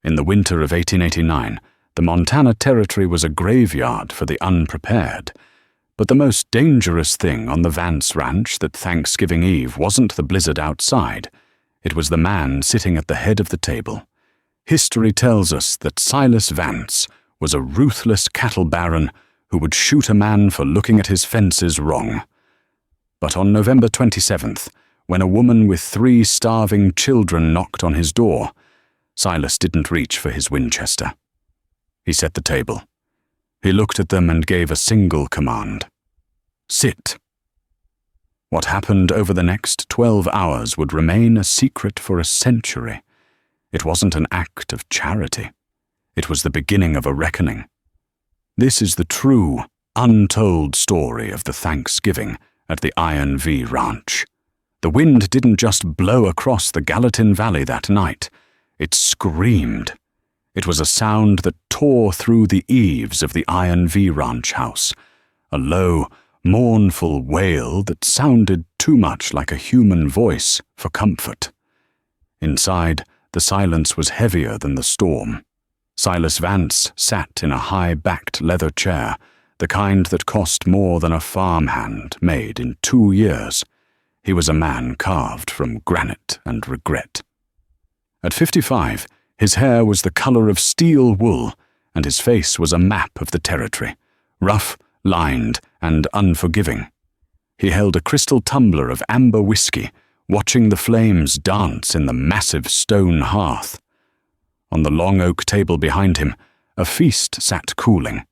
In the winter of 1889, the Montana Territory was a graveyard for the unprepared. But the most dangerous thing on the Vance Ranch that Thanksgiving Eve wasn't the blizzard outside. It was the man sitting at the head of the table. History tells us that Silas Vance was a ruthless cattle baron who would shoot a man for looking at his fences wrong. But on November 27th, when a woman with 3 starving children knocked on his door, Silas didn't reach for his Winchester. He set the table. He looked at them and gave a single command. Sit. What happened over the next 12 hours would remain a secret for a century. It wasn't an act of charity. It was the beginning of a reckoning. This is the true, untold story of the Thanksgiving at the Iron V Ranch. The wind didn't just blow across the Gallatin Valley that night. It screamed. It was a sound that tore through the eaves of the Iron V Ranch house, a low, mournful wail that sounded too much like a human voice for comfort. Inside, the silence was heavier than the storm. Silas Vance sat in a high-backed leather chair, the kind that cost more than a farmhand made in 2 years. He was a man carved from granite and regret. At 55, his hair was the color of steel wool, and his face was a map of the territory, rough, lined, and unforgiving. He held a crystal tumbler of amber whiskey, watching the flames dance in the massive stone hearth. On the long oak table behind him, a feast sat cooling.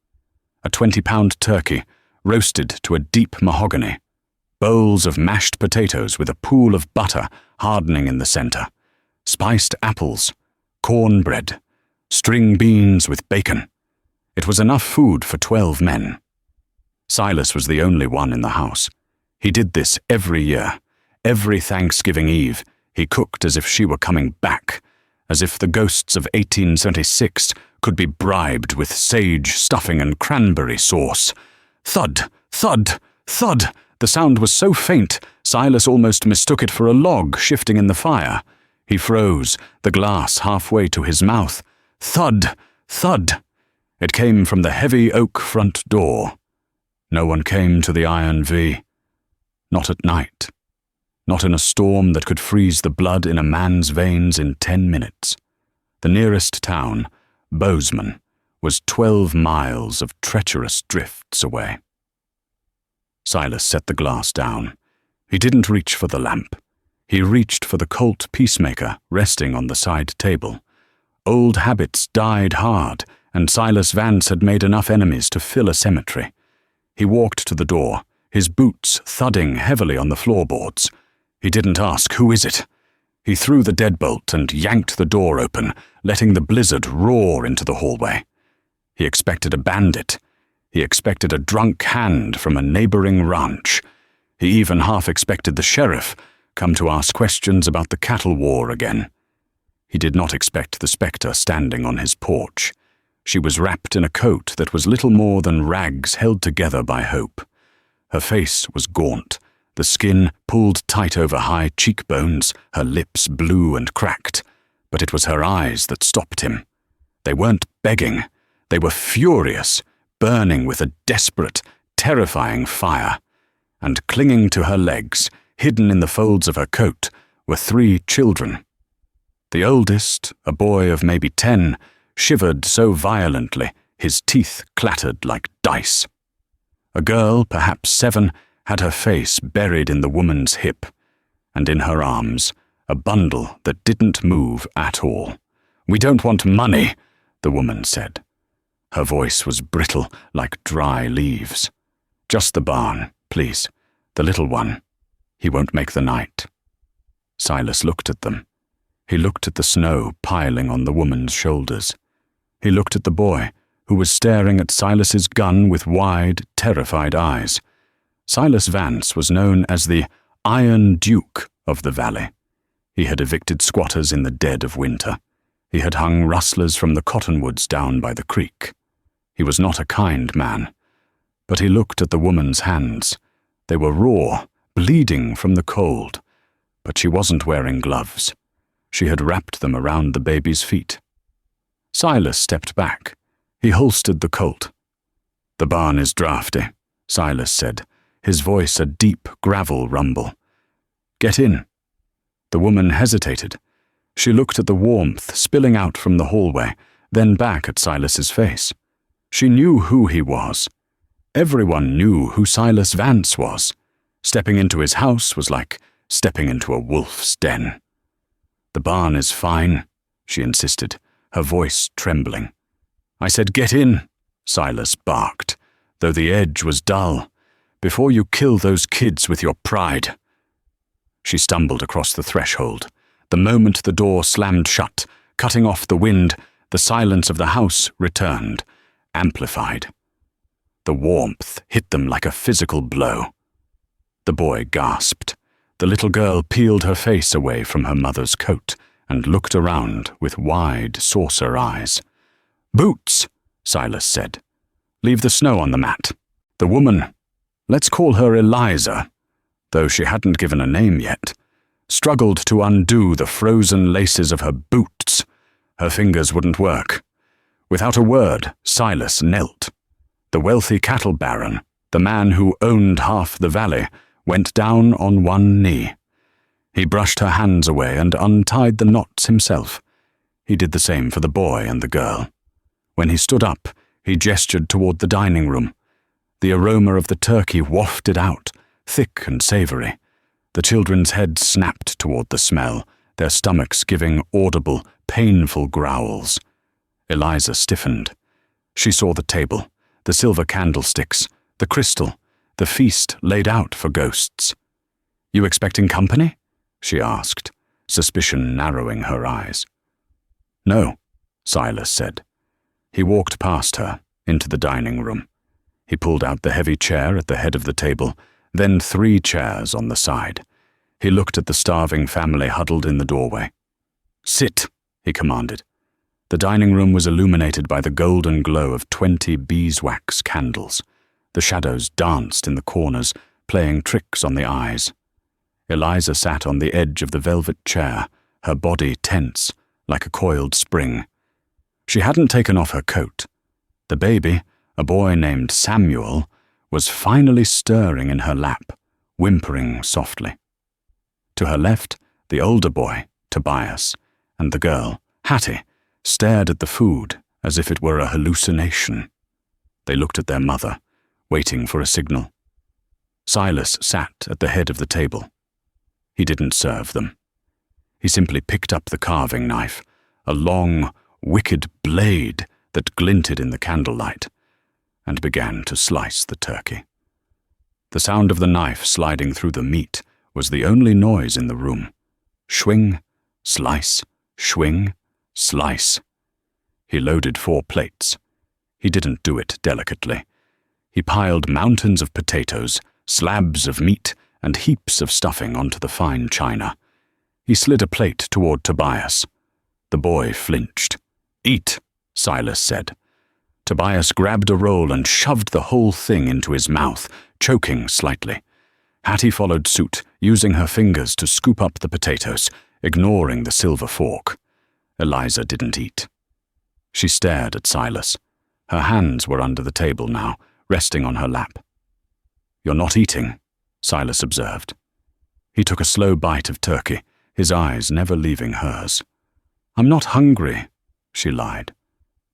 A 20-pound turkey, roasted to a deep mahogany. Bowls of mashed potatoes with a pool of butter hardening in the center. Spiced apples, cornbread, string beans with bacon. It was enough food for 12 men. Silas was the only one in the house. He did this every year. Every Thanksgiving Eve, he cooked as if she were coming back, as if the ghosts of 1876 could be bribed with sage stuffing and cranberry sauce. Thud, thud, thud. The sound was so faint, Silas almost mistook it for a log shifting in the fire. He froze, the glass halfway to his mouth. Thud, thud. It came from the heavy oak front door. No one came to the Iron V. Not at night. Not in a storm that could freeze the blood in a man's veins in 10 minutes. The nearest town, Bozeman, was 12 miles of treacherous drifts away. Silas set the glass down. He didn't reach for the lamp. He reached for the Colt Peacemaker resting on the side table. Old habits died hard, and Silas Vance had made enough enemies to fill a cemetery. He walked to the door, his boots thudding heavily on the floorboards. He didn't ask, "Who is it?" He threw the deadbolt and yanked the door open, letting the blizzard roar into the hallway. He expected a bandit. He expected a drunk hand from a neighboring ranch. He even half expected the sheriff, come to ask questions about the cattle war again. He did not expect the spectre standing on his porch. She was wrapped in a coat that was little more than rags held together by hope. Her face was gaunt, the skin pulled tight over high cheekbones, her lips blue and cracked. But it was her eyes that stopped him. They weren't begging. They were furious, burning with a desperate, terrifying fire. And clinging to her legs, hidden in the folds of her coat, were 3 children. The oldest, a boy of maybe 10, shivered so violently his teeth clattered like dice. A girl, perhaps 7, had her face buried in the woman's hip, and in her arms, a bundle that didn't move at all. "We don't want money," the woman said. Her voice was brittle like dry leaves. "Just the barn, please. The little one. He won't make the night." Silas looked at them. He looked at the snow piling on the woman's shoulders. He looked at the boy, who was staring at Silas's gun with wide, terrified eyes. Silas Vance was known as the Iron Duke of the valley. He had evicted squatters in the dead of winter. He had hung rustlers from the cottonwoods down by the creek. He was not a kind man. But he looked at the woman's hands. They were raw, bleeding from the cold. But she wasn't wearing gloves. She had wrapped them around the baby's feet. Silas stepped back. He holstered the Colt. "The barn is drafty," Silas said, his voice a deep gravel rumble. "Get in." The woman hesitated. She looked at the warmth spilling out from the hallway, then back at Silas's face. She knew who he was. Everyone knew who Silas Vance was. Stepping into his house was like stepping into a wolf's den. "The barn is fine," she insisted, her voice trembling. "I said get in," Silas barked, though the edge was dull. "Before you kill those kids with your pride." She stumbled across the threshold. The moment the door slammed shut, cutting off the wind, the silence of the house returned, amplified. The warmth hit them like a physical blow. The boy gasped. The little girl peeled her face away from her mother's coat and looked around with wide saucer eyes. "Boots," Silas said. "Leave the snow on the mat." The woman, let's call her Eliza, though she hadn't given a name yet, struggled to undo the frozen laces of her boots. Her fingers wouldn't work. Without a word, Silas knelt. The wealthy cattle baron, the man who owned half the valley, went down on one knee. He brushed her hands away and untied the knots himself. He did the same for the boy and the girl. When he stood up, he gestured toward the dining room. The aroma of the turkey wafted out, thick and savory. The children's heads snapped toward the smell, their stomachs giving audible, painful growls. Eliza stiffened. She saw the table, the silver candlesticks, the crystal, the feast laid out for ghosts. "You expecting company?" she asked, suspicion narrowing her eyes. "No," Silas said. He walked past her, into the dining room. He pulled out the heavy chair at the head of the table, then 3 chairs on the side. He looked at the starving family huddled in the doorway. "Sit," he commanded. The dining room was illuminated by the golden glow of 20 beeswax candles. The shadows danced in the corners, playing tricks on the eyes. Eliza sat on the edge of the velvet chair, her body tense, like a coiled spring. She hadn't taken off her coat. The baby, a boy named Samuel, was finally stirring in her lap, whimpering softly. To her left, the older boy, Tobias, and the girl, Hattie, stared at the food as if it were a hallucination. They looked at their mother, waiting for a signal. Silas sat at the head of the table. He didn't serve them. He simply picked up the carving knife, a long, wicked blade that glinted in the candlelight, and began to slice the turkey. The sound of the knife sliding through the meat was the only noise in the room. Swing, slice, swing, slice. He loaded 4 plates. He didn't do it delicately. He piled mountains of potatoes, slabs of meat, and heaps of stuffing onto the fine china. He slid a plate toward Tobias. The boy flinched. "Eat," Silas said. Tobias grabbed a roll and shoved the whole thing into his mouth, choking slightly. Hattie followed suit, using her fingers to scoop up the potatoes, ignoring the silver fork. Eliza didn't eat. She stared at Silas. Her hands were under the table now, resting on her lap. "You're not eating," Silas observed. He took a slow bite of turkey, his eyes never leaving hers. "I'm not hungry," she lied.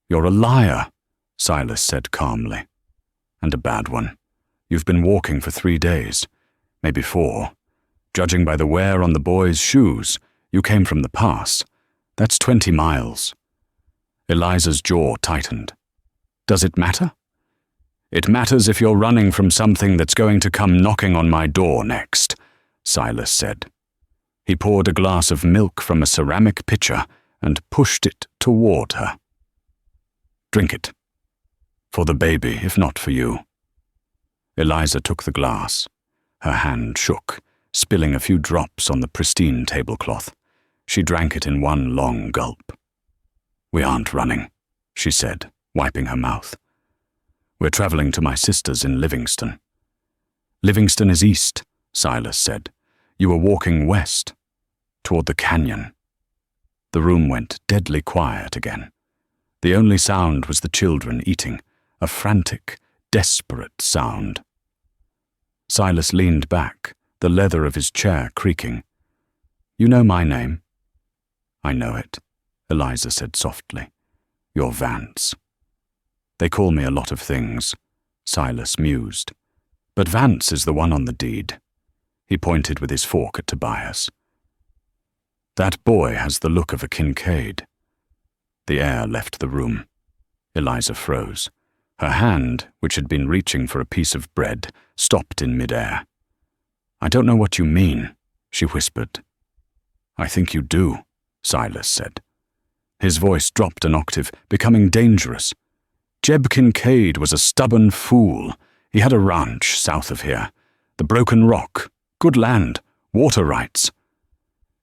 "You're a liar," Silas said calmly. "And a bad one. You've been walking for 3 days, maybe 4. Judging by the wear on the boy's shoes, you came from the pass. That's 20 miles. Eliza's jaw tightened. "Does it matter?" "It matters if you're running from something that's going to come knocking on my door next," Silas said. He poured a glass of milk from a ceramic pitcher and pushed it toward her. "Drink it. For the baby, if not for you." Eliza took the glass. Her hand shook, spilling a few drops on the pristine tablecloth. She drank it in one long gulp. "We aren't running," she said, wiping her mouth. "We're traveling to my sister's in Livingston." "Livingston is east," Silas said. "You were walking west, toward the canyon." The room went deadly quiet again. The only sound was the children eating, a frantic, desperate sound. Silas leaned back, the leather of his chair creaking. "You know my name?" "I know it," Eliza said softly. "You're Vance." "They call me a lot of things," Silas mused. "But Vance is the one on the deed." He pointed with his fork at Tobias. "That boy has the look of a Kincaid." The air left the room. Eliza froze. Her hand, which had been reaching for a piece of bread, stopped in mid-air. "I don't know what you mean," she whispered. "I think you do," Silas said. His voice dropped an octave, becoming dangerous. "Jeb Kincaid was a stubborn fool. He had a ranch south of here. The Broken Rock. Good land. Water rights."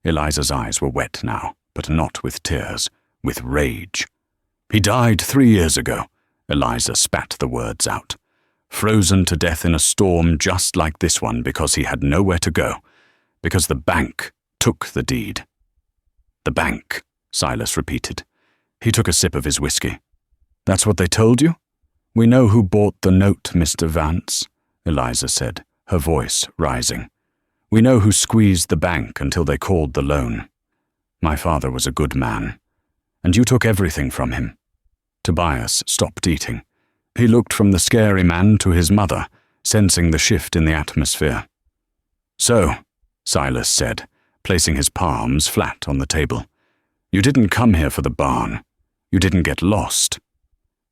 Eliza's eyes were wet now, but not with tears, with rage. "He died 3 years ago," Eliza spat the words out. "Frozen to death in a storm just like this one because he had nowhere to go. Because the bank took the deed." "The bank," Silas repeated. He took a sip of his whiskey. "That's what they told you?" "We know who bought the note, Mr. Vance," Eliza said, her voice rising. "We know who squeezed the bank until they called the loan. My father was a good man. And you took everything from him." Tobias stopped eating. He looked from the scary man to his mother, sensing the shift in the atmosphere. "So," Silas said, placing his palms flat on the table, "you didn't come here for the barn. You didn't get lost."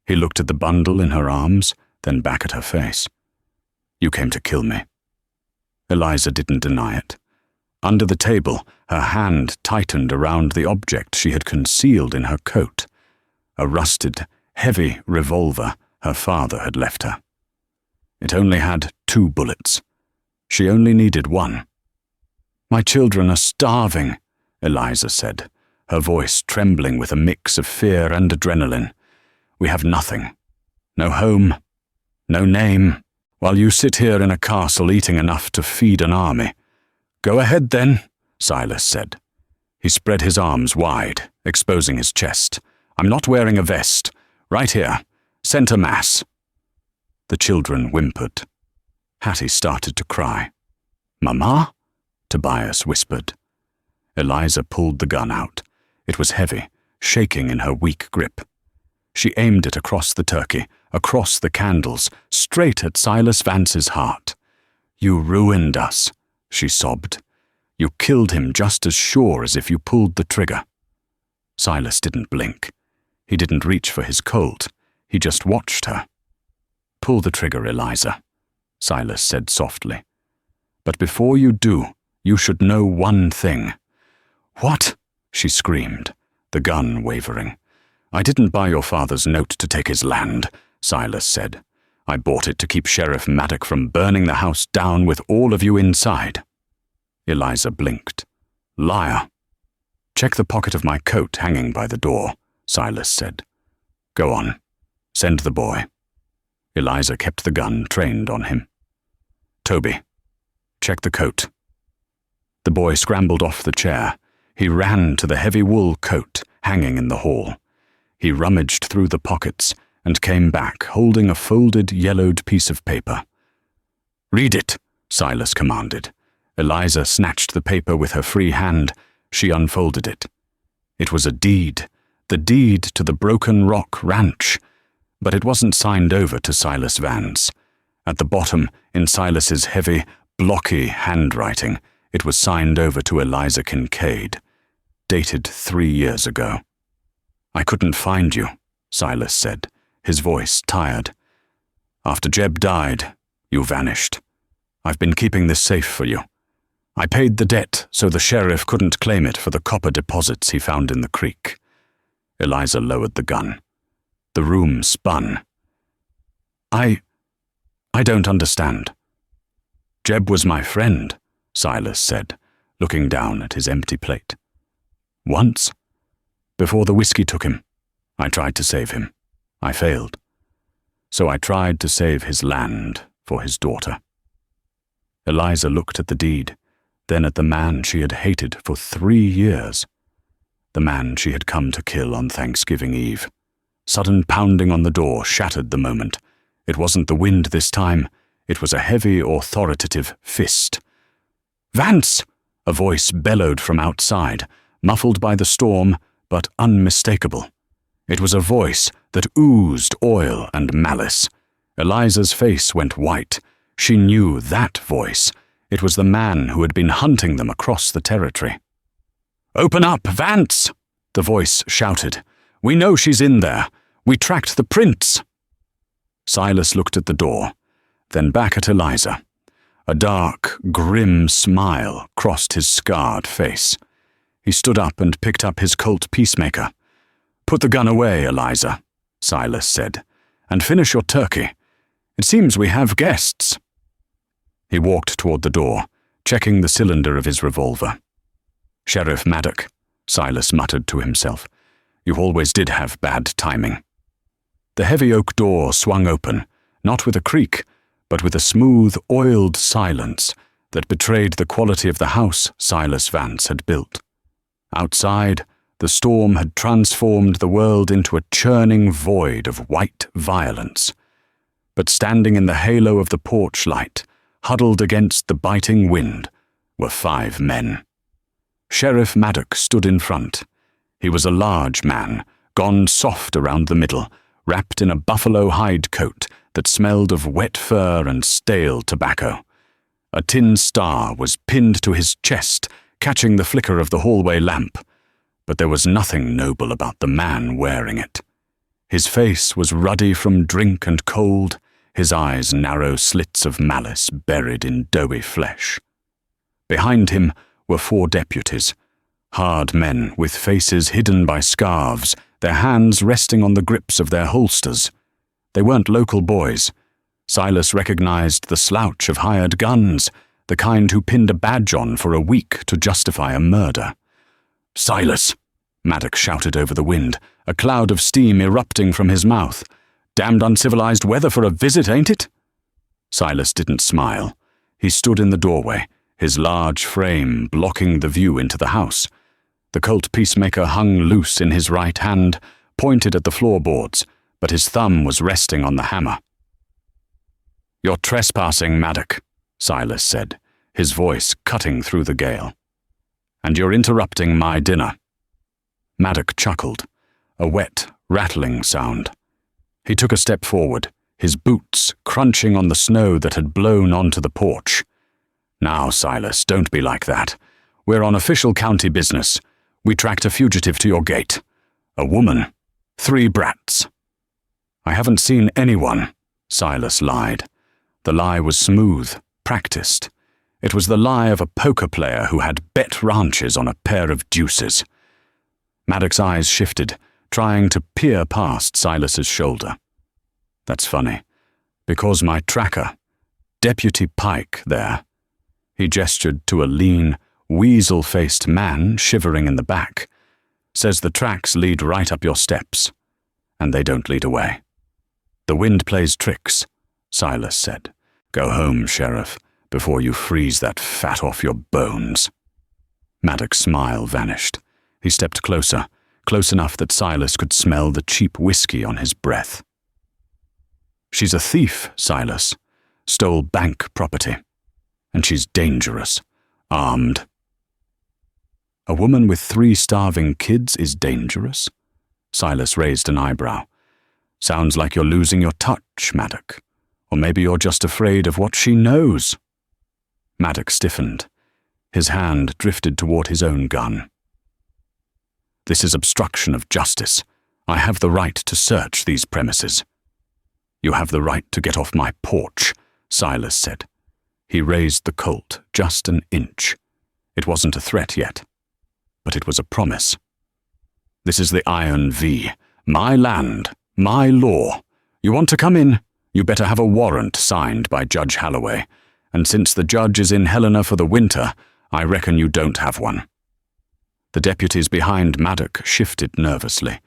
He looked at the bundle in her arms, then back at her face. "You came to kill me." Eliza didn't deny it. Under the table, her hand tightened around the object she had concealed in her coat, a rusted, heavy revolver her father had left her. It only had 2 bullets. She only needed 1. "My children are starving," Eliza said, her voice trembling with a mix of fear and adrenaline. "We have nothing. No home, no name, while you sit here in a castle eating enough to feed an army." "Go ahead then," Silas said. He spread his arms wide, exposing his chest. "I'm not wearing a vest. Right here. Center mass." The children whimpered. Hattie started to cry. "Mama?" Tobias whispered. Eliza pulled the gun out. It was heavy, shaking in her weak grip. She aimed it across the turkey, across the candles, straight at Silas Vance's heart. "You ruined us," she sobbed. "You killed him just as sure as if you pulled the trigger." Silas didn't blink. He didn't reach for his Colt. He just watched her. "Pull the trigger, Eliza," Silas said softly. "But before you do, you should know one thing." "What?" she screamed, the gun wavering. "I didn't buy your father's note to take his land," Silas said. "I bought it to keep Sheriff Maddock from burning the house down with all of you inside." Eliza blinked. "Liar." "Check the pocket of my coat hanging by the door," Silas said. "Go on. Send the boy." Eliza kept the gun trained on him. "Toby, check the coat." The boy scrambled off the chair. He ran to the heavy wool coat hanging in the hall. He rummaged through the pockets and came back holding a folded, yellowed piece of paper. "Read it," Silas commanded. Eliza snatched the paper with her free hand. She unfolded it. It was a deed, the deed to the Broken Rock Ranch. But it wasn't signed over to Silas Vance. At the bottom, in Silas's heavy, blocky handwriting, it was signed over to Eliza Kincaid, dated 3 years ago. "I couldn't find you," Silas said, his voice tired. "After Jeb died, you vanished. I've been keeping this safe for you. I paid the debt so the sheriff couldn't claim it for the copper deposits he found in the creek." Eliza lowered the gun. The room spun. I don't understand." "Jeb was my friend," Silas said, looking down at his empty plate. "Once, before the whiskey took him, I tried to save him. I failed. So I tried to save his land for his daughter." Eliza looked at the deed, then at the man she had hated for 3 years, the man she had come to kill on Thanksgiving Eve. Sudden pounding on the door shattered the moment. It wasn't the wind this time. It was a heavy, authoritative fist. "Vance!" A voice bellowed from outside, muffled by the storm, but unmistakable. It was a voice that oozed oil and malice. Eliza's face went white. She knew that voice. It was the man who had been hunting them across the territory. "Open up, Vance!" the voice shouted. "We know she's in there. We tracked the prints." Silas looked at the door, then back at Eliza. A dark, grim smile crossed his scarred face. He stood up and picked up his Colt peacemaker. "Put the gun away, Eliza," Silas said, "and finish your turkey. It seems we have guests." He walked toward the door, checking the cylinder of his revolver. "Sheriff Maddock," Silas muttered to himself. "You always did have bad timing." The heavy oak door swung open, not with a creak, but with a smooth, oiled silence that betrayed the quality of the house Silas Vance had built. Outside, the storm had transformed the world into a churning void of white violence. But standing in the halo of the porch light, huddled against the biting wind, were 5 men. Sheriff Maddock stood in front. He was a large man, gone soft around the middle, wrapped in a buffalo hide coat that smelled of wet fur and stale tobacco. A tin star was pinned to his chest, catching the flicker of the hallway lamp, but there was nothing noble about the man wearing it. His face was ruddy from drink and cold, his eyes narrow slits of malice buried in doughy flesh. Behind him were 4 deputies, hard men with faces hidden by scarves, their hands resting on the grips of their holsters. They weren't local boys. Silas recognized the slouch of hired guns, the kind who pinned a badge on for a week to justify a murder. "Silas!" Maddock shouted over the wind, a cloud of steam erupting from his mouth. "Damned uncivilized weather for a visit, ain't it?" Silas didn't smile. He stood in the doorway, his large frame blocking the view into the house. The Colt peacemaker hung loose in his right hand, pointed at the floorboards, but his thumb was resting on the hammer. "You're trespassing, Maddock," Silas said, his voice cutting through the gale. "And you're interrupting my dinner." Maddock chuckled, a wet, rattling sound. He took a step forward, his boots crunching on the snow that had blown onto the porch. "Now, Silas, don't be like that. We're on official county business. We tracked a fugitive to your gate. A woman. 3 brats." "I haven't seen anyone," Silas lied. The lie was smooth, practiced. It was the lie of a poker player who had bet ranches on a pair of deuces. Maddock's eyes shifted, trying to peer past Silas's shoulder. "That's funny, because my tracker, Deputy Pike there," he gestured to a lean, weasel-faced man shivering in the back, "says the tracks lead right up your steps, and they don't lead away." "The wind plays tricks," Silas said. "Go home, Sheriff, before you freeze that fat off your bones." Maddock's smile vanished. He stepped closer, close enough that Silas could smell the cheap whiskey on his breath. "She's a thief, Silas. Stole bank property. And she's dangerous. Armed." "A woman with 3 starving kids is dangerous?" Silas raised an eyebrow. "Sounds like you're losing your touch, Maddock. Or maybe you're just afraid of what she knows." Maddock stiffened. His hand drifted toward his own gun. "This is obstruction of justice. I have the right to search these premises." "You have the right to get off my porch," Silas said. He raised the Colt just an inch. It wasn't a threat yet, but it was a promise. "This is the Iron V. My land, my law. You want to come in? You better have a warrant signed by Judge Halloway, and since the judge is in Helena for the winter, I reckon you don't have one." The deputies behind Maddock shifted nervously.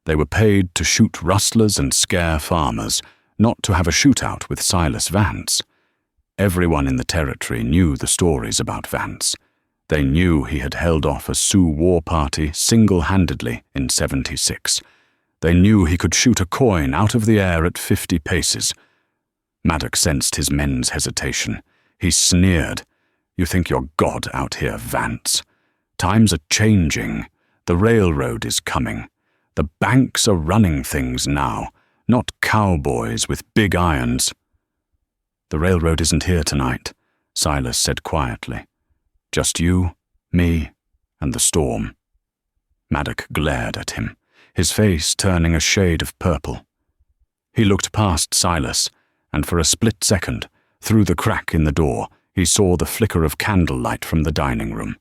They were paid to shoot rustlers and scare farmers, not to have a shootout with Silas Vance. Everyone in the territory knew the stories about Vance. They knew he had held off a Sioux war party single-handedly in '76. They knew he could shoot a coin out of the air at 50 paces. Maddox sensed his men's hesitation. He sneered. "You think you're God out here, Vance. Times are changing. The railroad is coming. The banks are running things now, not cowboys with big irons." "The railroad isn't here tonight," Silas said quietly. "Just you, me, and the storm." Maddox glared at him, his face turning a shade of purple. He looked past Silas, and for a split second, through the crack in the door, he saw the flicker of candlelight from the dining room.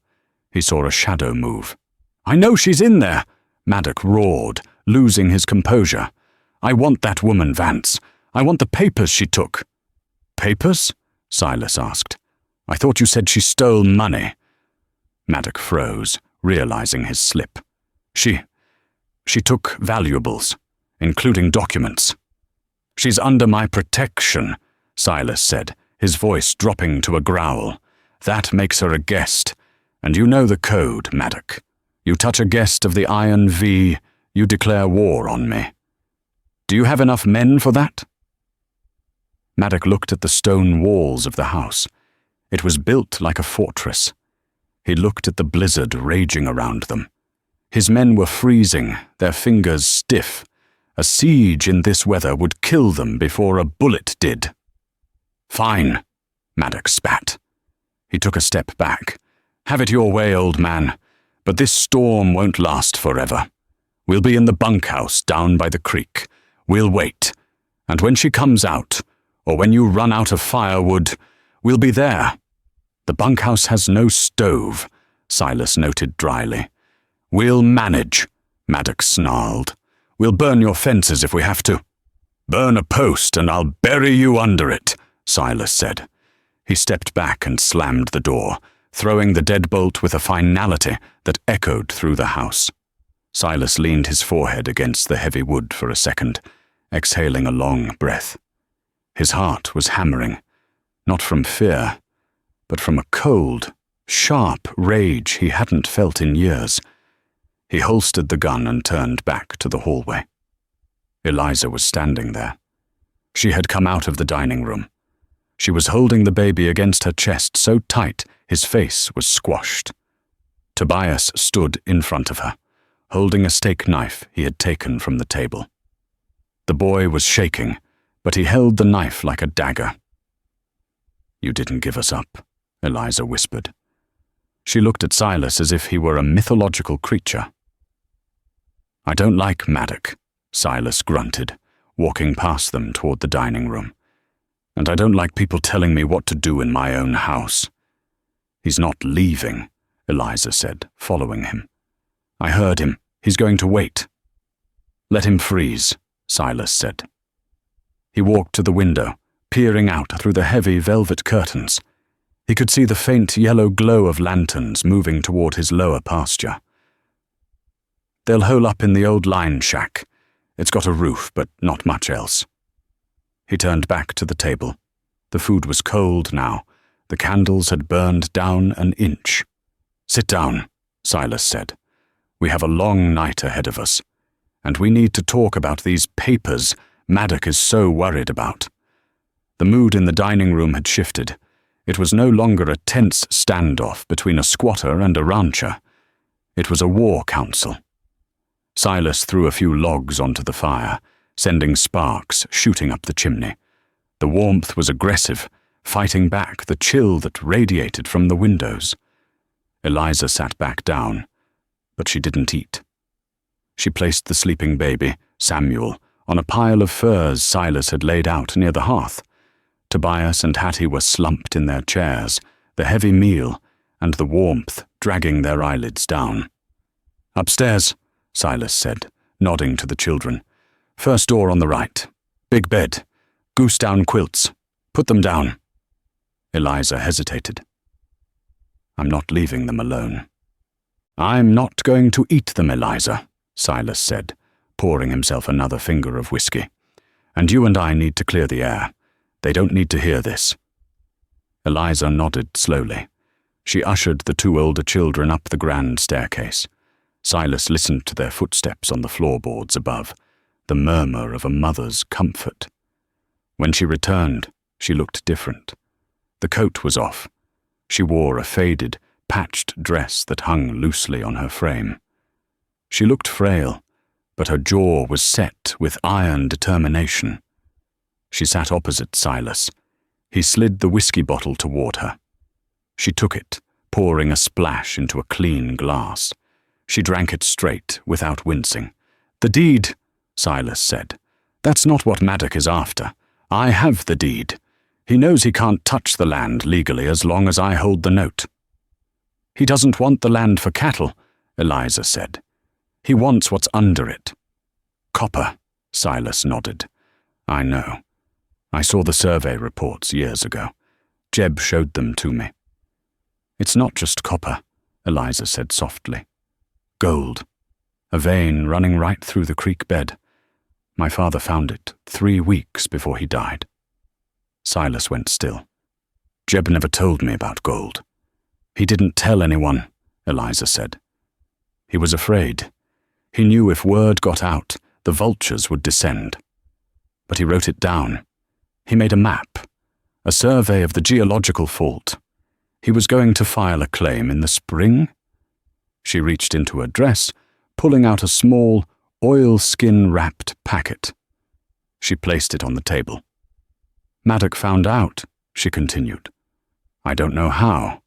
He saw a shadow move. "I know she's in there!" Maddox roared, losing his composure. "I want that woman, Vance. I want the papers she took." "Papers?" Silas asked. "I thought you said she stole money." Maddox froze, realizing his slip. She took valuables, including documents." "She's under my protection," Silas said, his voice dropping to a growl. "That makes her a guest, and you know the code, Maddox. You touch a guest of the Iron V, you declare war on me. Do you have enough men for that?" Maddox looked at the stone walls of the house. It was built like a fortress. He looked at the blizzard raging around them. His men were freezing, their fingers stiff. A siege in this weather would kill them before a bullet did. "Fine," Maddox spat. He took a step back. "Have it your way, old man, but this storm won't last forever. We'll be in the bunkhouse down by the creek. We'll wait, and when she comes out, or when you run out of firewood, we'll be there." "The bunkhouse has no stove," Silas noted dryly. "We'll manage," Maddox snarled. "We'll burn your fences if we have to." "Burn a post and I'll bury you under it," Silas said. He stepped back and slammed the door, throwing the deadbolt with a finality that echoed through the house. Silas leaned his forehead against the heavy wood for a second, exhaling a long breath. His heart was hammering, not from fear, but from a cold, sharp rage he hadn't felt in years. He holstered the gun and turned back to the hallway. Eliza was standing there. She had come out of the dining room. She was holding the baby against her chest so tight his face was squashed. Tobias stood in front of her, holding a steak knife he had taken from the table. The boy was shaking, but he held the knife like a dagger. "You didn't give us up," Eliza whispered. She looked at Silas as if he were a mythological creature. "I don't like Maddox," Silas grunted, walking past them toward the dining room. "And I don't like people telling me what to do in my own house." "He's not leaving," Eliza said, following him. "I heard him. He's going to wait." "Let him freeze," Silas said. He walked to the window, peering out through the heavy velvet curtains. He could see the faint yellow glow of lanterns moving toward his lower pasture. "They'll hole up in the old line shack. It's got a roof, but not much else." He turned back to the table. The food was cold now. The candles had burned down an inch. "Sit down," Silas said. "We have a long night ahead of us, and we need to talk about these papers Maddox is so worried about." The mood in the dining room had shifted. It was no longer a tense standoff between a squatter and a rancher. It was a war council. Silas threw a few logs onto the fire, sending sparks shooting up the chimney. The warmth was aggressive, fighting back the chill that radiated from the windows. Eliza sat back down, but she didn't eat. She placed the sleeping baby, Samuel, on a pile of furs Silas had laid out near the hearth. Tobias and Hattie were slumped in their chairs, the heavy meal and the warmth dragging their eyelids down. "Upstairs," Silas said, nodding to the children. "First door on the right. Big bed. Goose-down quilts. Put them down." Eliza hesitated. "I'm not leaving them alone." "I'm not going to eat them, Eliza," Silas said, pouring himself another finger of whiskey. "And you and I need to clear the air. They don't need to hear this." Eliza nodded slowly. She ushered the two older children up the grand staircase. Silas listened to their footsteps on the floorboards above, the murmur of a mother's comfort. When she returned, she looked different. The coat was off. She wore a faded, patched dress that hung loosely on her frame. She looked frail, but her jaw was set with iron determination. She sat opposite Silas. He slid the whiskey bottle toward her. She took it, pouring a splash into a clean glass. She drank it straight, without wincing. "The deed," Silas said. "That's not what Maddock is after. I have the deed. He knows he can't touch the land legally as long as I hold the note." "He doesn't want the land for cattle," Eliza said. "He wants what's under it." "Copper," Silas nodded. "I know. I saw the survey reports years ago. Jeb showed them to me." "It's not just copper," Eliza said softly. "Gold. A vein running right through the creek bed. My father found it 3 weeks before he died." Silas went still. "Jeb never told me about gold." "He didn't tell anyone," Eliza said. "He was afraid. He knew if word got out, the vultures would descend. But he wrote it down. He made a map, a survey of the geological fault. He was going to file a claim in the spring." She reached into her dress, pulling out a small, oilskin-wrapped packet. She placed it on the table. "Maddock found out," she continued. "I don't know how.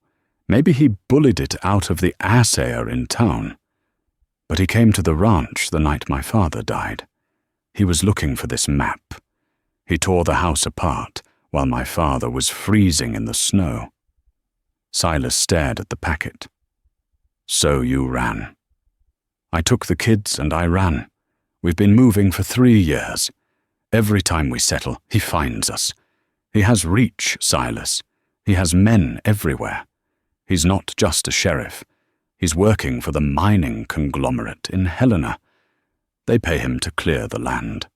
Maybe he bullied it out of the assayer in town. But he came to the ranch the night my father died. He was looking for this map. He tore the house apart while my father was freezing in the snow." Silas stared at the packet. "So you ran." "I took the kids and I ran. We've been moving for 3 years. Every time we settle, he finds us. He has reach, Silas. He has men everywhere. He's not just a sheriff. He's working for the mining conglomerate in Helena. They pay him to clear the land."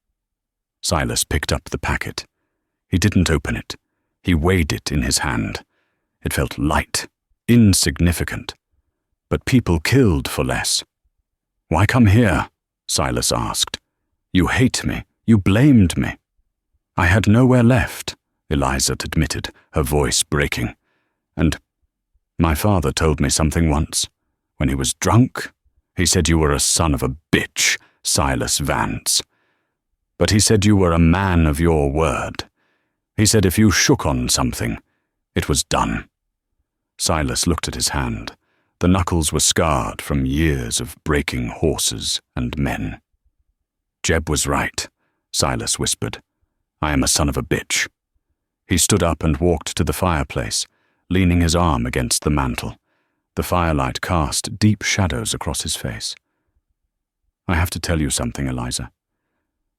Silas picked up the packet. He didn't open it. He weighed it in his hand. It felt light, insignificant. But people killed for less. "Why come here?" Silas asked. "You hate me. You blamed me." "I had nowhere left," Eliza admitted, her voice breaking. "And my father told me something once. When he was drunk, he said you were a son of a bitch, Silas Vance. But he said you were a man of your word. He said if you shook on something, it was done." Silas looked at his hand. The knuckles were scarred from years of breaking horses and men. "Jeb was right," Silas whispered. "I am a son of a bitch." He stood up and walked to the fireplace, leaning his arm against the mantel. The firelight cast deep shadows across his face. "I have to tell you something, Eliza.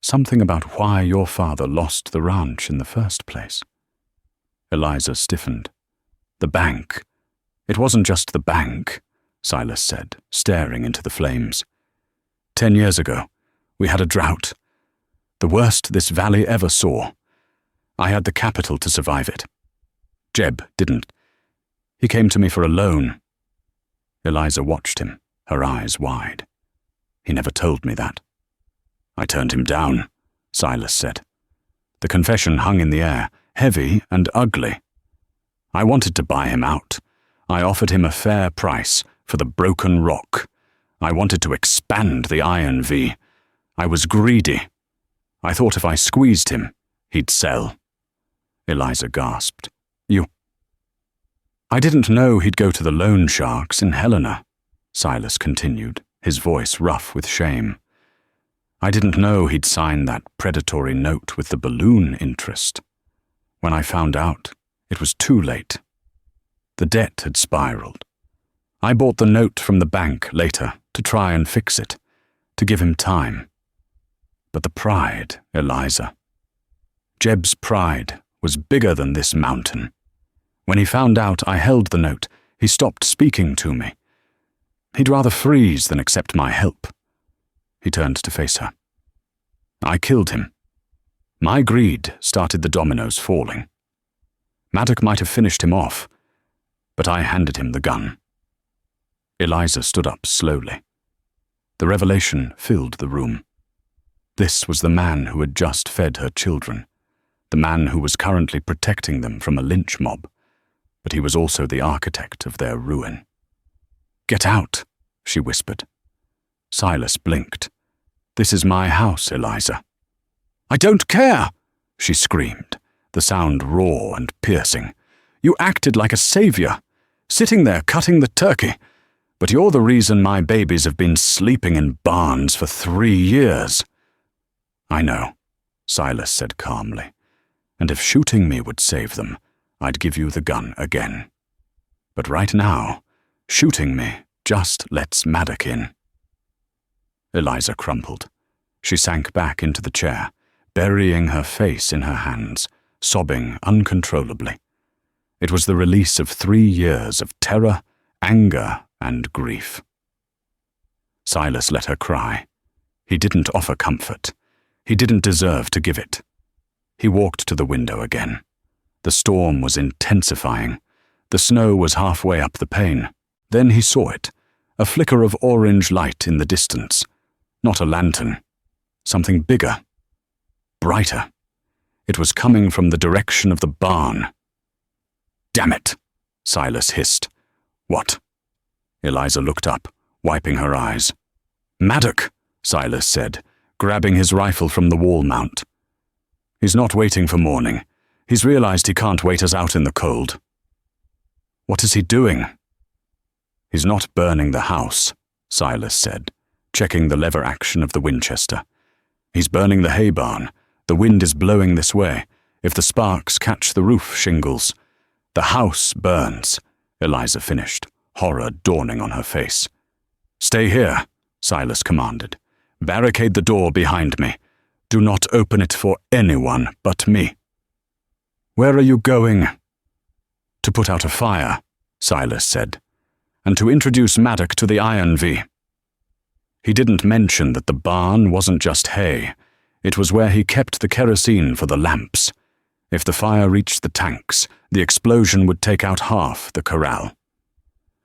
Something about why your father lost the ranch in the first place." Eliza stiffened. "The bank. It wasn't just the bank," Silas said, staring into the flames. 10 years ago, we had a drought. The worst this valley ever saw. I had the capital to survive it. Jeb didn't. He came to me for a loan." Eliza watched him, her eyes wide. "He never told me that." "I turned him down," Silas said. The confession hung in the air, heavy and ugly. "I wanted to buy him out. I offered him a fair price for the broken rock. I wanted to expand the Iron V. I was greedy. I thought if I squeezed him, he'd sell." Eliza gasped. "You—" "I didn't know he'd go to the loan sharks in Helena," Silas continued, his voice rough with shame. "I didn't know he'd sign that predatory note with the balloon interest. When I found out, it was too late. The debt had spiraled. I bought the note from the bank later to try and fix it, to give him time. But the pride, Eliza. Jeb's pride was bigger than this mountain. When he found out I held the note, he stopped speaking to me. He'd rather freeze than accept my help." He turned to face her. "I killed him. My greed started the dominoes falling. Maddock might have finished him off, but I handed him the gun." Eliza stood up slowly. The revelation filled the room. This was the man who had just fed her children, the man who was currently protecting them from a lynch mob, but he was also the architect of their ruin. "Get out," she whispered. Silas blinked. "This is my house, Eliza." "I don't care," she screamed, the sound raw and piercing. "You acted like a savior, sitting there cutting the turkey, but you're the reason my babies have been sleeping in barns for 3 years. "I know," Silas said calmly, "and if shooting me would save them, I'd give you the gun again. But right now, shooting me just lets Maddock in." Eliza crumpled. She sank back into the chair, burying her face in her hands, sobbing uncontrollably. It was the release of 3 years of terror, anger, and grief. Silas let her cry. He didn't offer comfort. He didn't deserve to give it. He walked to the window again. The storm was intensifying. The snow was halfway up the pane. Then he saw it, a flicker of orange light in the distance. Not a lantern. Something bigger. Brighter. It was coming from the direction of the barn. "Damn it," Silas hissed. "What?" Eliza looked up, wiping her eyes. "Maddock," Silas said, grabbing his rifle from the wall mount. "He's not waiting for morning. He's realized he can't wait us out in the cold." "What is he doing?" "He's not burning the house," Silas said, checking the lever action of the Winchester. "He's burning the hay barn. The wind is blowing this way. If the sparks catch the roof shingles. The house burns," Eliza finished, horror dawning on her face. "Stay here," Silas commanded. "Barricade the door behind me. Do not open it for anyone but me." "Where are you going?" "To put out a fire," Silas said, "and to introduce Maddock to the Iron V." He didn't mention that the barn wasn't just hay. It was where he kept the kerosene for the lamps. If the fire reached the tanks, the explosion would take out half the corral.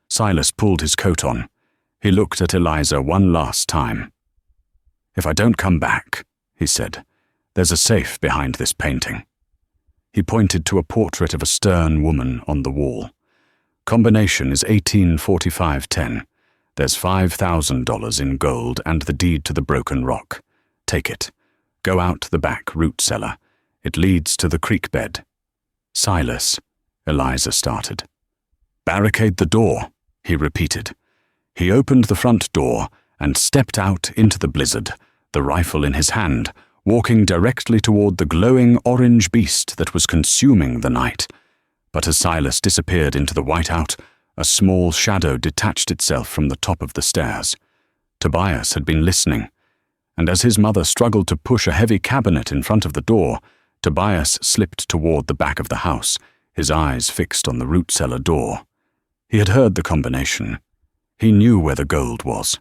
Silas pulled his coat on. He looked at Eliza one last time. "If I don't come back," he said, "there's a safe behind this painting." He pointed to a portrait of a stern woman on the wall. "Combination is 1845-10. There's $5,000 in gold and the deed to the broken rock. Take it. Go out the back root cellar. It leads to the creek bed." "Silas," Eliza started. "Barricade the door," he repeated. He opened the front door and stepped out into the blizzard, the rifle in his hand, walking directly toward the glowing orange beast that was consuming the night. But as Silas disappeared into the whiteout, a small shadow detached itself from the top of the stairs. Tobias had been listening, and as his mother struggled to push a heavy cabinet in front of the door, Tobias slipped toward the back of the house, his eyes fixed on the root cellar door. He had heard the combination. He knew where the gold was,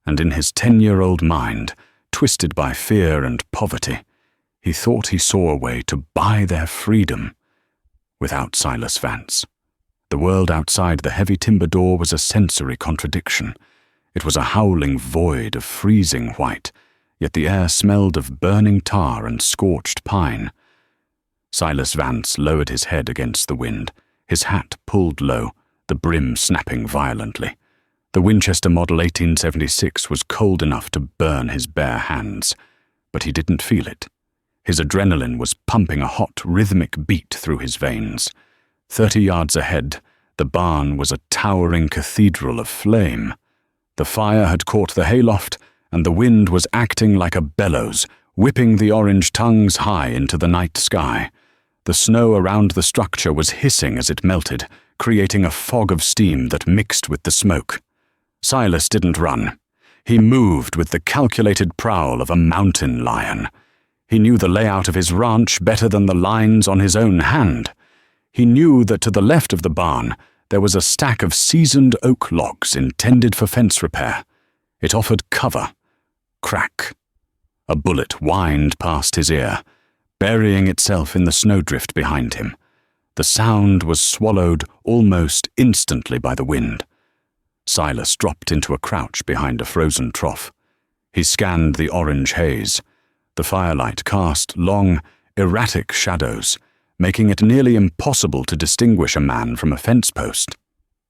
and in his 10-year-old mind, twisted by fear and poverty, he thought he saw a way to buy their freedom. Without Silas Vance, the world outside the heavy timber door was a sensory contradiction. It was a howling void of freezing white, yet the air smelled of burning tar and scorched pine. Silas Vance lowered his head against the wind, his hat pulled low, the brim snapping violently. The Winchester Model 1876 was cold enough to burn his bare hands, but he didn't feel it. His adrenaline was pumping a hot, rhythmic beat through his veins. 30 yards ahead, the barn was a towering cathedral of flame. The fire had caught the hayloft, and the wind was acting like a bellows, whipping the orange tongues high into the night sky. The snow around the structure was hissing as it melted, creating a fog of steam that mixed with the smoke. Silas didn't run. He moved with the calculated prowl of a mountain lion. He knew the layout of his ranch better than the lines on his own hand. He knew that to the left of the barn, there was a stack of seasoned oak logs intended for fence repair. It offered cover. Crack. A bullet whined past his ear, burying itself in the snowdrift behind him. The sound was swallowed almost instantly by the wind. Silas dropped into a crouch behind a frozen trough. He scanned the orange haze. The firelight cast long, erratic shadows, making it nearly impossible to distinguish a man from a fence post.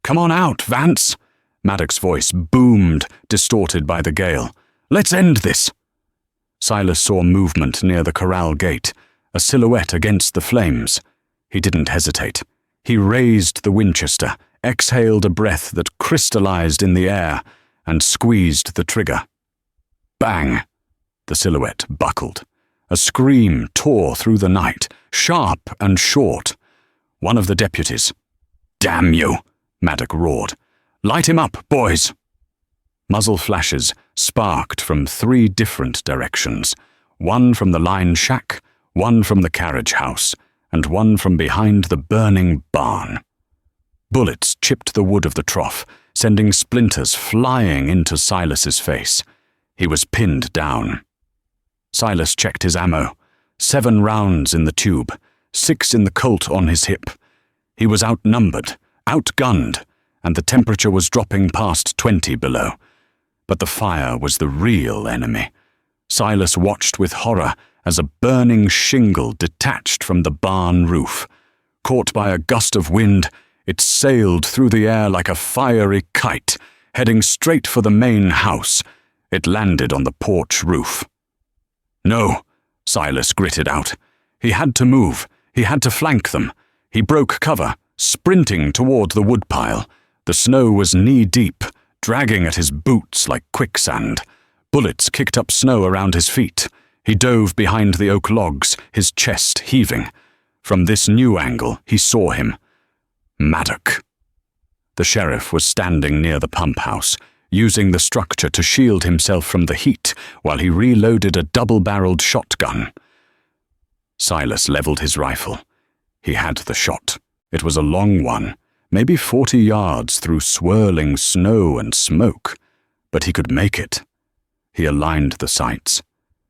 "Come on out, Vance!" Maddox's voice boomed, distorted by the gale. "Let's end this!" Silas saw movement near the corral gate, a silhouette against the flames. He didn't hesitate. He raised the Winchester, exhaled a breath that crystallized in the air, and squeezed the trigger. Bang! The silhouette buckled. A scream tore through the night, sharp and short. One of the deputies. "Damn you!" Maddox roared. "Light him up, boys!" Muzzle flashes sparked from 3 different directions, one from the line shack, one from the carriage house, and one from behind the burning barn. Bullets chipped the wood of the trough, sending splinters flying into Silas's face. He was pinned down. Silas checked his ammo. 7 rounds in the tube, 6 in the Colt on his hip. He was outnumbered, outgunned, and the temperature was dropping past 20 below. But the fire was the real enemy. Silas watched with horror as a burning shingle detached from the barn roof. Caught by a gust of wind, it sailed through the air like a fiery kite, heading straight for the main house. It landed on the porch roof. "No," Silas gritted out. He had to move. He had to flank them. He broke cover, sprinting toward the woodpile. The snow was knee-deep, dragging at his boots like quicksand. Bullets kicked up snow around his feet. He dove behind the oak logs, his chest heaving. From this new angle, he saw him. Maddox. The sheriff was standing near the pump house, using the structure to shield himself from the heat while he reloaded a double-barreled shotgun. Silas leveled his rifle. He had the shot. It was a long one, maybe 40 yards through swirling snow and smoke, but he could make it. He aligned the sights.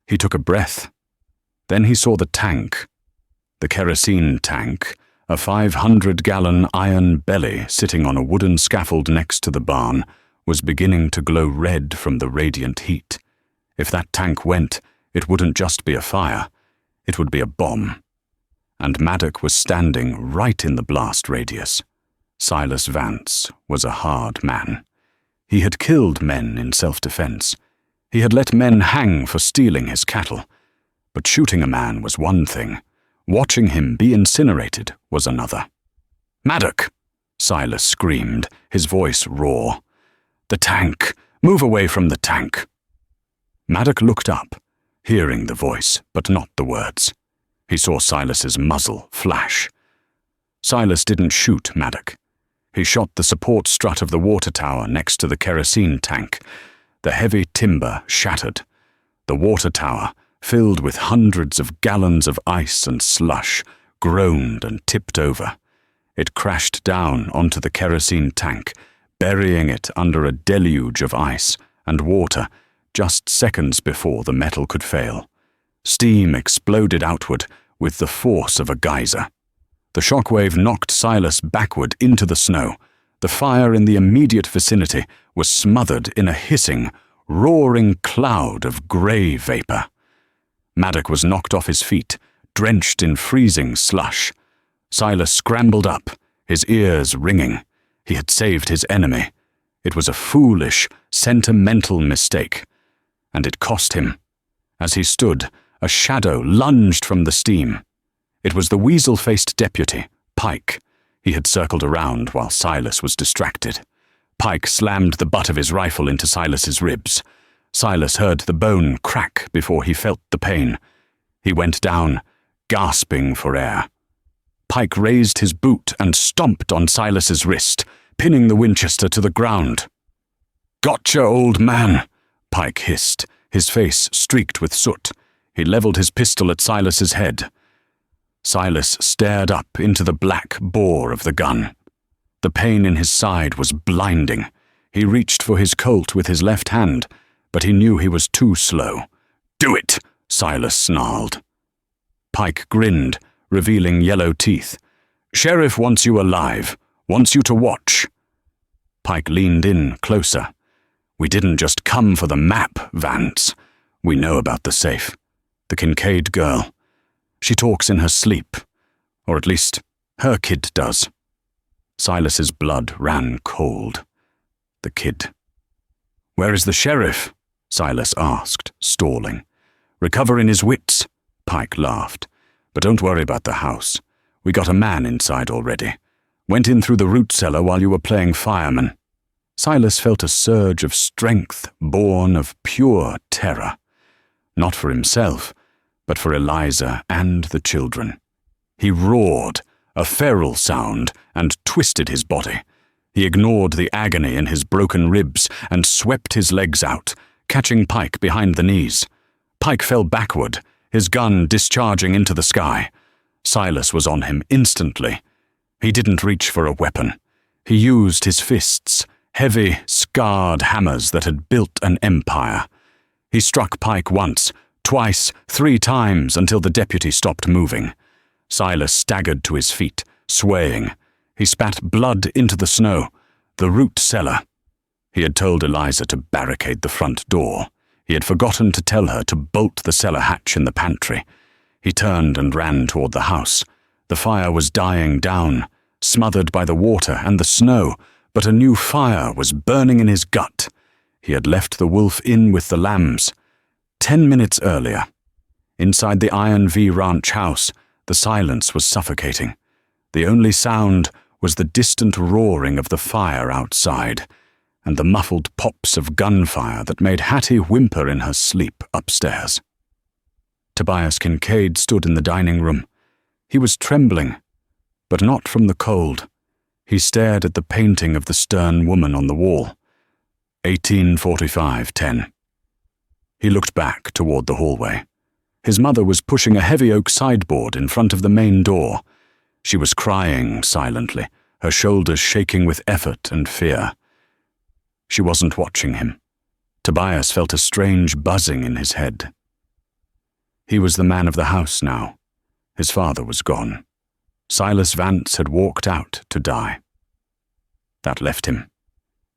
He took a breath. Then he saw the tank. The kerosene tank, a 500-gallon iron belly sitting on a wooden scaffold next to the barn, was beginning to glow red from the radiant heat. If that tank went, it wouldn't just be a fire. It would be a bomb. And Maddox was standing right in the blast radius. Silas Vance was a hard man. He had killed men in self-defense. He had let men hang for stealing his cattle. But shooting a man was one thing. Watching him be incinerated was another. "Maddox!" Silas screamed, his voice raw. "The tank! Move away from the tank!" Maddox looked up, hearing the voice, but not the words. He saw Silas's muzzle flash. Silas didn't shoot Maddox. He shot the support strut of the water tower next to the kerosene tank. The heavy timber shattered. The water tower, filled with hundreds of gallons of ice and slush, groaned and tipped over. It crashed down onto the kerosene tank, burying it under a deluge of ice and water just seconds before the metal could fail. Steam exploded outward with the force of a geyser. The shockwave knocked Silas backward into the snow. The fire in the immediate vicinity was smothered in a hissing, roaring cloud of grey vapor. Maddox was knocked off his feet, drenched in freezing slush. Silas scrambled up, his ears ringing. He had saved his enemy. It was a foolish, sentimental mistake. And it cost him. As he stood, a shadow lunged from the steam. It was the weasel-faced deputy, Pike. He had circled around while Silas was distracted. Pike slammed the butt of his rifle into Silas's ribs. Silas heard the bone crack before he felt the pain. He went down, gasping for air. Pike raised his boot and stomped on Silas's wrist, pinning the Winchester to the ground. "Gotcha, old man," Pike hissed, his face streaked with soot. He leveled his pistol at Silas's head. Silas stared up into the black bore of the gun. The pain in his side was blinding. He reached for his Colt with his left hand, but he knew he was too slow. "Do it," Silas snarled. Pike grinned, revealing yellow teeth. "Sheriff wants you alive, wants you to watch." Pike leaned in closer. "We didn't just come for the map, Vance. We know about the safe. The Kincaid girl. She talks in her sleep, or at least her kid does. Silas's blood ran cold. The kid. "Where is the sheriff?" Silas asked, stalling. "Recovering his wits," Pike laughed. "But don't worry about the house. We got a man inside already. Went in through the root cellar while you were playing fireman." Silas felt a surge of strength born of pure terror. Not for himself, but for Eliza and the children. He roared, a feral sound, and twisted his body. He ignored the agony in his broken ribs and swept his legs out, catching Pike behind the knees. Pike fell backward, his gun discharging into the sky. Silas was on him instantly. He didn't reach for a weapon. He used his fists, heavy, scarred hammers that had built an empire. He struck Pike once, twice, 3 times until the deputy stopped moving. Silas staggered to his feet, swaying. He spat blood into the snow, the root cellar. He had told Eliza to barricade the front door. He had forgotten to tell her to bolt the cellar hatch in the pantry. He turned and ran toward the house. The fire was dying down, smothered by the water and the snow, but a new fire was burning in his gut. He had left the wolf in with the lambs. 10 minutes earlier. Inside the Iron V Ranch house, the silence was suffocating. The only sound was the distant roaring of the fire outside, and the muffled pops of gunfire that made Hattie whimper in her sleep upstairs. Tobias Kincaid stood in the dining room. He was trembling, but not from the cold. He stared at the painting of the stern woman on the wall. 1845-10. He looked back toward the hallway. His mother was pushing a heavy oak sideboard in front of the main door. She was crying silently, her shoulders shaking with effort and fear. She wasn't watching him. Tobias felt a strange buzzing in his head. He was the man of the house now. His father was gone. Silas Vance had walked out to die. That left him.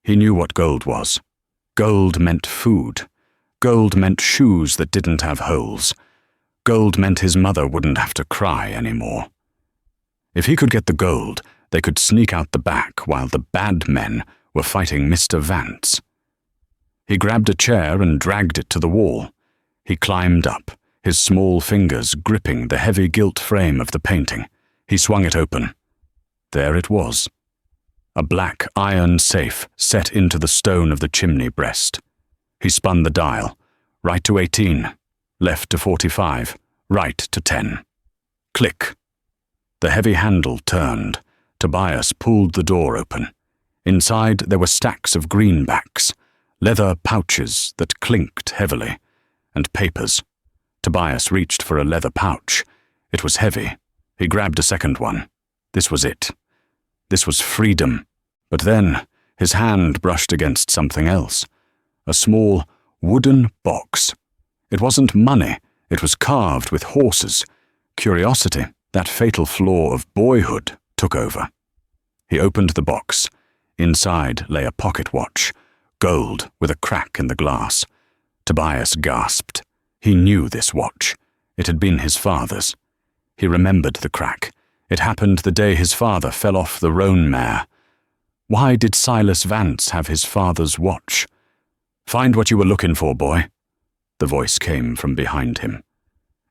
He knew what gold was. Gold meant food. Gold meant shoes that didn't have holes. Gold meant his mother wouldn't have to cry anymore. If he could get the gold, they could sneak out the back while the bad men were fighting Mr. Vance. He grabbed a chair and dragged it to the wall. He climbed up, his small fingers gripping the heavy gilt frame of the painting. He swung it open. There it was. A black iron safe set into the stone of the chimney breast. He spun the dial. Right to 18, left to 45, right to 10. Click. The heavy handle turned. Tobias pulled the door open. Inside there were stacks of greenbacks, leather pouches that clinked heavily, and papers. Tobias reached for a leather pouch. It was heavy. He grabbed a second one. This was it. This was freedom. But then his hand brushed against something else. A small wooden box. It wasn't money. It was carved with horses. Curiosity, that fatal flaw of boyhood, took over. He opened the box. Inside lay a pocket watch, gold with a crack in the glass. Tobias gasped. He knew this watch. It had been his father's. He remembered the crack. It happened the day his father fell off the roan mare. Why did Silas Vance have his father's watch? "Find what you were looking for, boy." The voice came from behind him.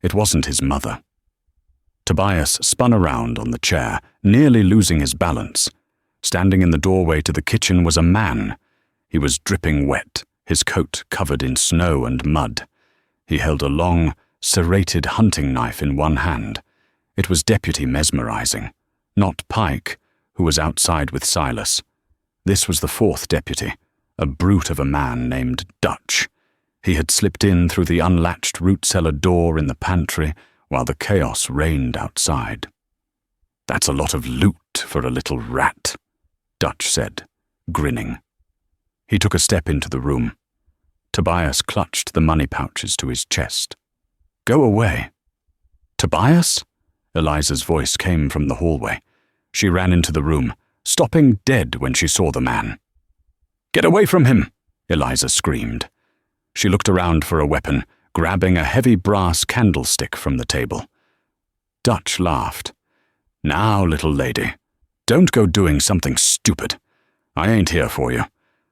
It wasn't his mother. Tobias spun around on the chair, nearly losing his balance. Standing in the doorway to the kitchen was a man. He was dripping wet, his coat covered in snow and mud. He held a long, serrated hunting knife in one hand. It was Deputy Mesmerizing, not Pike, who was outside with Silas. This was the fourth deputy, a brute of a man named Dutch. He had slipped in through the unlatched root cellar door in the pantry while the chaos reigned outside. "That's a lot of loot for a little rat," Dutch said, grinning. He took a step into the room. Tobias clutched the money pouches to his chest. "Go away." "Tobias?" Eliza's voice came from the hallway. She ran into the room, stopping dead when she saw the man. "Get away from him!" Eliza screamed. She looked around for a weapon, grabbing a heavy brass candlestick from the table. Dutch laughed. "Now, little lady, don't go doing something stupid. I ain't here for you.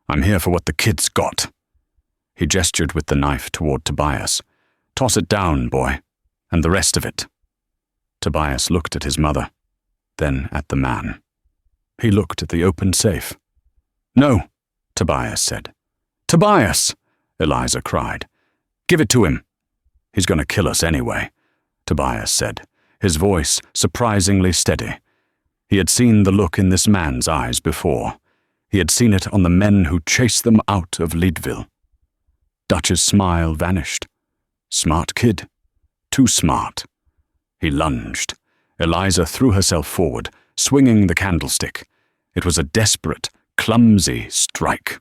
I'm here for what the kid's got." He gestured with the knife toward Tobias. "Toss it down, boy, and the rest of it." Tobias looked at his mother, then at the man. He looked at the open safe. "No," Tobias said. "Tobias!" Eliza cried. "Give it to him." "He's going to kill us anyway," Tobias said, his voice surprisingly steady. He had seen the look in this man's eyes before. He had seen it on the men who chased them out of Leadville. Dutch's smile vanished. Smart kid. Too smart. He lunged. Eliza threw herself forward, swinging the candlestick. It was a desperate, clumsy strike.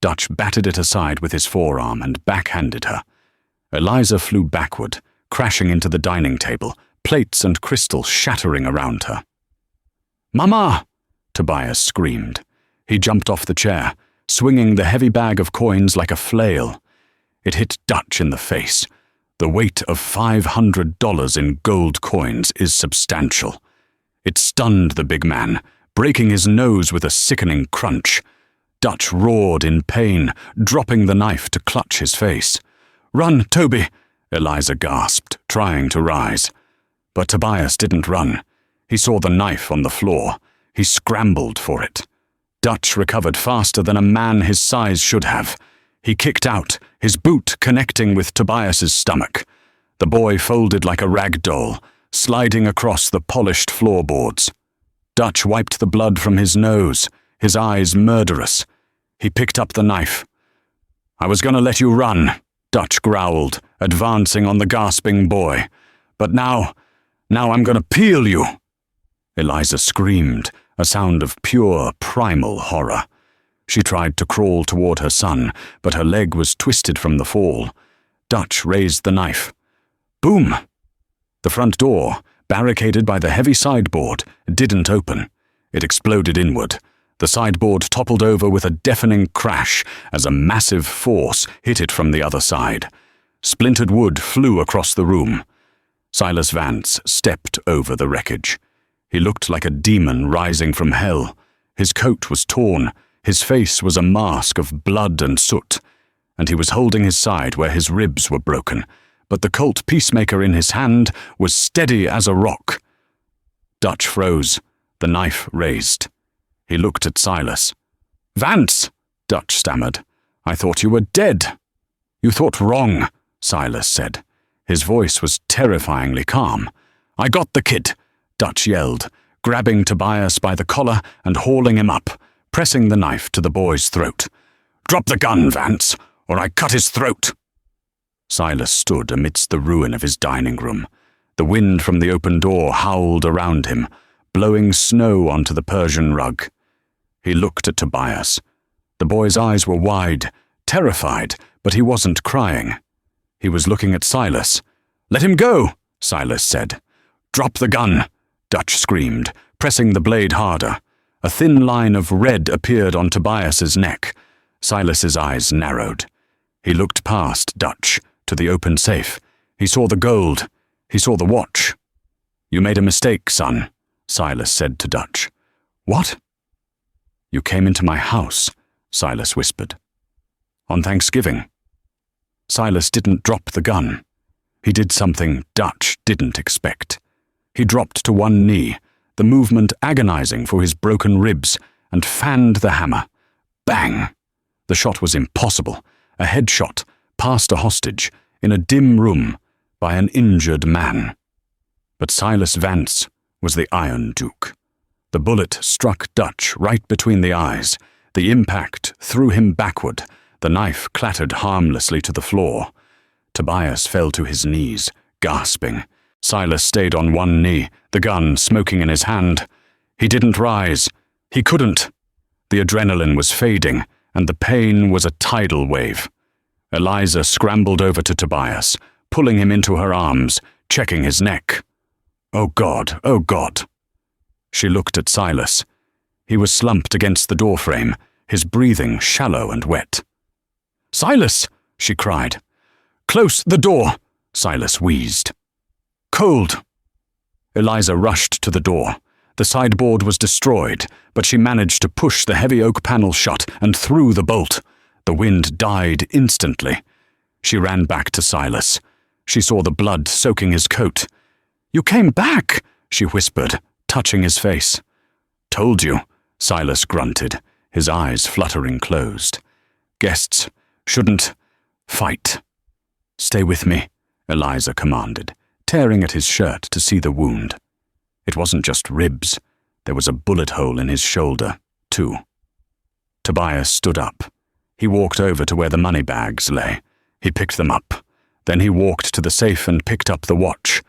Dutch batted it aside with his forearm and backhanded her. Eliza flew backward, crashing into the dining table, plates and crystal shattering around her. "Mama!" Tobias screamed. He jumped off the chair, swinging the heavy bag of coins like a flail. It hit Dutch in the face. The weight of $500 in gold coins is substantial. It stunned the big man, breaking his nose with a sickening crunch. Dutch roared in pain, dropping the knife to clutch his face. "Run, Toby!" Eliza gasped, trying to rise. But Tobias didn't run. He saw the knife on the floor. He scrambled for it. Dutch recovered faster than a man his size should have. He kicked out, his boot connecting with Tobias's stomach. The boy folded like a rag doll, sliding across the polished floorboards. Dutch wiped the blood from his nose, his eyes murderous. He picked up the knife. "I was going to let you run," Dutch growled, advancing on the gasping boy. "But now I'm going to peel you." Eliza screamed, a sound of pure, primal horror. She tried to crawl toward her son, but her leg was twisted from the fall. Dutch raised the knife. Boom! The front door, barricaded by the heavy sideboard, didn't open. It exploded inward. The sideboard toppled over with a deafening crash as a massive force hit it from the other side. Splintered wood flew across the room. Silas Vance stepped over the wreckage. He looked like a demon rising from hell. His coat was torn. His face was a mask of blood and soot, and he was holding his side where his ribs were broken, but the Colt peacemaker in his hand was steady as a rock. Dutch froze, the knife raised. He looked at Silas. "Vance!" Dutch stammered. "I thought you were dead." "You thought wrong," Silas said. His voice was terrifyingly calm. "I got the kid," Dutch yelled, grabbing Tobias by the collar and hauling him up, pressing the knife to the boy's throat. "Drop the gun, Vance, or I cut his throat." Silas stood amidst the ruin of his dining room. The wind from the open door howled around him, blowing snow onto the Persian rug. He looked at Tobias. The boy's eyes were wide, terrified, but he wasn't crying. He was looking at Silas. "Let him go," Silas said. "Drop the gun," Dutch screamed, pressing the blade harder. A thin line of red appeared on Tobias's neck. Silas's eyes narrowed. He looked past Dutch to the open safe. He saw the gold. He saw the watch. "You made a mistake, son," Silas said to Dutch. "What?" "You came into my house," Silas whispered. "On Thanksgiving." Silas didn't drop the gun. He did something Dutch didn't expect. He dropped to one knee, the movement agonizing for his broken ribs, and fanned the hammer. Bang! The shot was impossible. A headshot, past a hostage, in a dim room, by an injured man. But Silas Vance was the Iron Duke. The bullet struck Dutch right between the eyes. The impact threw him backward. The knife clattered harmlessly to the floor. Tobias fell to his knees, gasping. Silas stayed on one knee, the gun smoking in his hand. He didn't rise. He couldn't. The adrenaline was fading, and the pain was a tidal wave. Eliza scrambled over to Tobias, pulling him into her arms, checking his neck. "Oh God, oh God." She looked at Silas. He was slumped against the doorframe, his breathing shallow and wet. "Silas!" she cried. Close the door, Silas wheezed. Cold. Eliza rushed to the door. The sideboard was destroyed, but she managed to push the heavy oak panel shut and threw the bolt. The wind died instantly. She ran back to Silas. She saw the blood soaking his coat. "You came back," she whispered, touching his face. "Told you," Silas grunted, his eyes fluttering closed. "Guests shouldn't fight." "Stay with me," Eliza commanded, tearing at his shirt to see the wound. It wasn't just ribs. There was a bullet hole in his shoulder, too. Tobias stood up. He walked over to where the money bags lay. He picked them up. Then he walked to the safe and picked up the watch.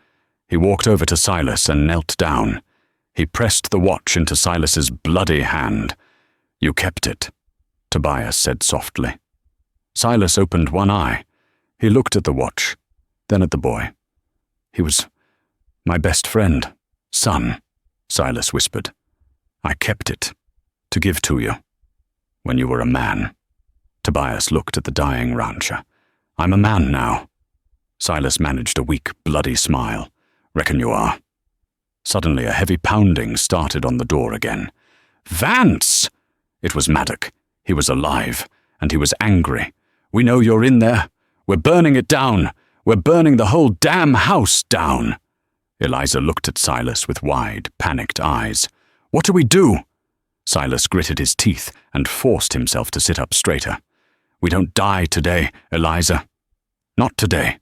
He walked over to Silas and knelt down. He pressed the watch into Silas's bloody hand. "You kept it," Tobias said softly. Silas opened one eye. He looked at the watch, then at the boy. "He was my best friend, son," Silas whispered. "I kept it, to give to you, when you were a man." Tobias looked at the dying rancher. "I'm a man now." Silas managed a weak, bloody smile. "Reckon you are." Suddenly a heavy pounding started on the door again. "Vance!" It was Maddock. He was alive, and he was angry. "We know you're in there. We're burning it down. We're burning the whole damn house down." Eliza looked at Silas with wide, panicked eyes. "What do we do?" Silas gritted his teeth and forced himself to sit up straighter. "We don't die today, Eliza. Not today."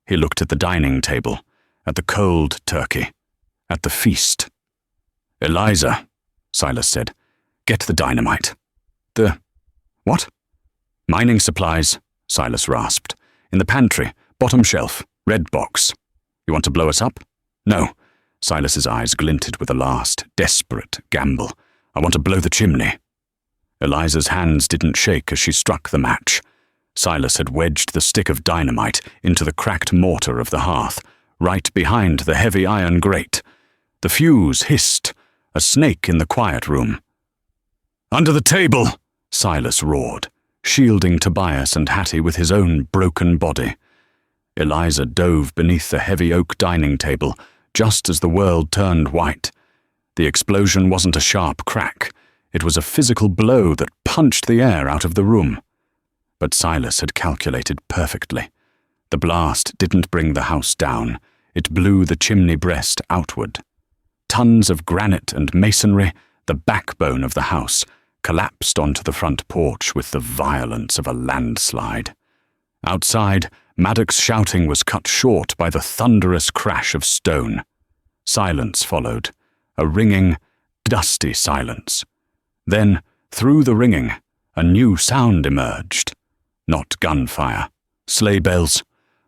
He looked at the dining table, at the cold turkey, at the feast. "Eliza," Silas said, "get the dynamite." "The what?" "Mining supplies," Silas rasped. "In the pantry, bottom shelf, red box. You want to blow us up?" "No." Silas's eyes glinted with a last, desperate gamble. "I want to blow the chimney." Eliza's hands didn't shake as she struck the match. Silas had wedged the stick of dynamite into the cracked mortar of the hearth, right behind the heavy iron grate. The fuse hissed, a snake in the quiet room. "Under the table!" Silas roared, shielding Tobias and Hattie with his own broken body. Eliza dove beneath the heavy oak dining table just as the world turned white. The explosion wasn't a sharp crack. It was a physical blow that punched the air out of the room. But Silas had calculated perfectly. The blast didn't bring the house down. It blew the chimney breast outward. Tons of granite and masonry, the backbone of the house, collapsed onto the front porch with the violence of a landslide. Outside, Maddox's shouting was cut short by the thunderous crash of stone. Silence followed, a ringing, dusty silence. Then, through the ringing, a new sound emerged. Not gunfire. Sleigh bells.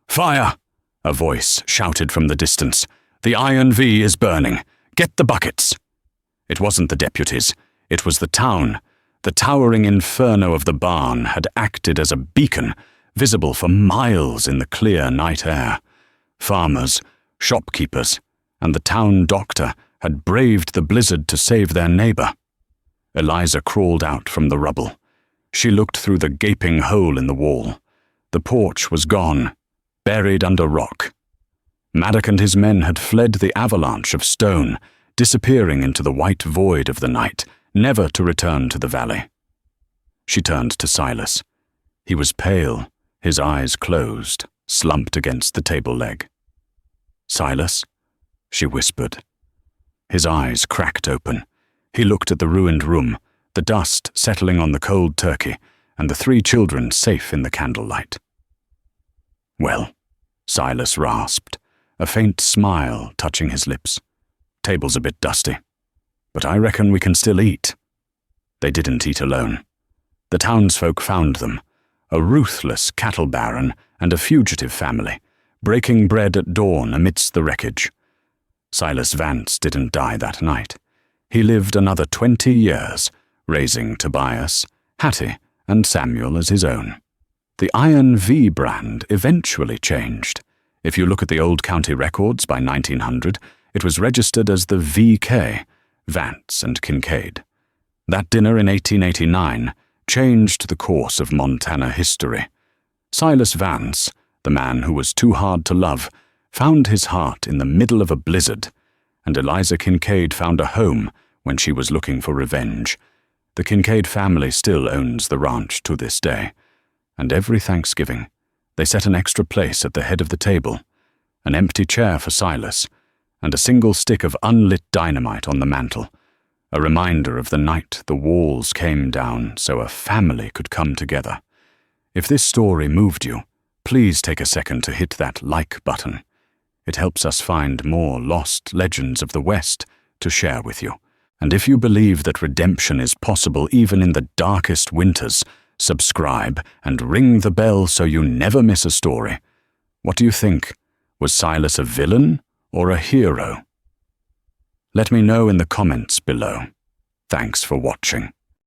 "Fire!" a voice shouted from the distance. "The Iron V is burning. Get the buckets!" It wasn't the deputies. It was the town. The towering inferno of the barn had acted as a beacon, visible for miles in the clear night air. Farmers, shopkeepers, and the town doctor had braved the blizzard to save their neighbor. Eliza crawled out from the rubble. She looked through the gaping hole in the wall. The porch was gone, buried under rock. Maddock and his men had fled the avalanche of stone, disappearing into the white void of the night, never to return to the valley. She turned to Silas. He was pale, his eyes closed, slumped against the table leg. "Silas?" she whispered. His eyes cracked open. He looked at the ruined room, the dust settling on the cold turkey, and the 3 children safe in the candlelight. "Well," Silas rasped, a faint smile touching his lips. "Table's a bit dusty, but I reckon we can still eat." They didn't eat alone. The townsfolk found them, a ruthless cattle baron and a fugitive family, breaking bread at dawn amidst the wreckage. Silas Vance didn't die that night. He lived another 20 years, raising Tobias, Hattie, and Samuel as his own. The Iron V brand eventually changed. If you look at the old county records by 1900, it was registered as the VK, Vance and Kincaid. That dinner in 1889 changed the course of Montana history. Silas Vance, the man who was too hard to love, found his heart in the middle of a blizzard, and Eliza Kincaid found a home when she was looking for revenge. The Kincaid family still owns the ranch to this day, and every Thanksgiving they set an extra place at the head of the table, an empty chair for Silas, and a single stick of unlit dynamite on the mantel, a reminder of the night the walls came down so a family could come together. If this story moved you, please take a second to hit that like button. It helps us find more lost legends of the West to share with you. And if you believe that redemption is possible even in the darkest winters, subscribe and ring the bell so you never miss a story. What do you think? Was Silas a villain or a hero? Let me know in the comments below. Thanks for watching.